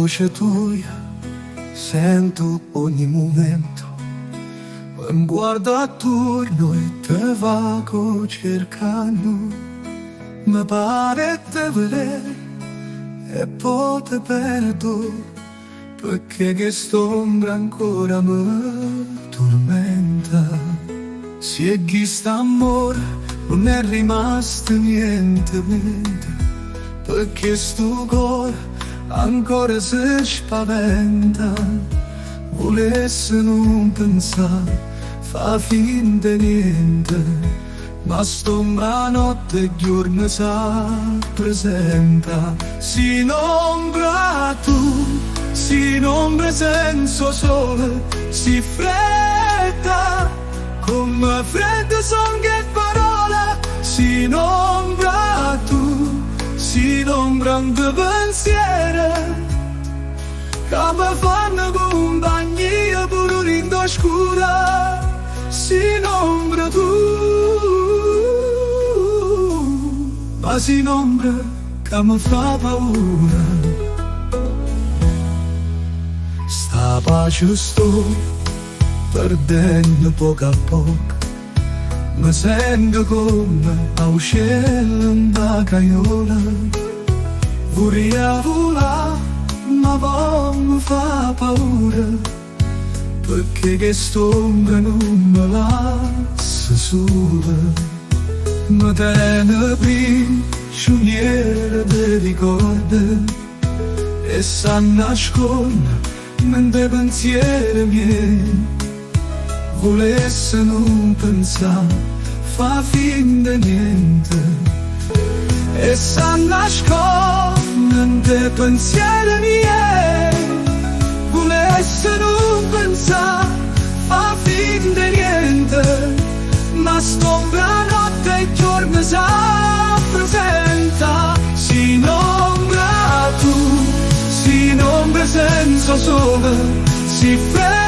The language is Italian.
voce tua sento ogni momento. Mi guardo attorno e te vago cercando. Mi pare te vedere e poi te perdo, perché quest'ombra ancora mi tormenta. Se è chi sta amore non è rimasto niente, perché sto cuore ancora si spaventa. Volesse non pensare, fa finta niente, ma st'ombra notte e giorno si presenta. Si nombra tu, si nombra senza sole, si fredda, come fredde son che parole. Si nombra tu, si nombra un pensiero, che mi fanno compagnia pure in oscura. Si nombra tu, ma si nombra che mi fa paura. Sta pace sto perdendo poco a poco. Mi sento come a uccello in da caiola. Vorrei volare, ma poi mi fa paura, perché quest'ombra non mi lascia sola. Mi tiene prigioniera di ricordi e si nasconde mentre pensieri miei. Volesse non pensare, fa finta niente, e si nasconde mentre pensieri miei. Volesse non pensare, fa finta niente, ma st'ombra notte e giorno si presenta. Si nombra tu, si nombra senza sole, si fredda,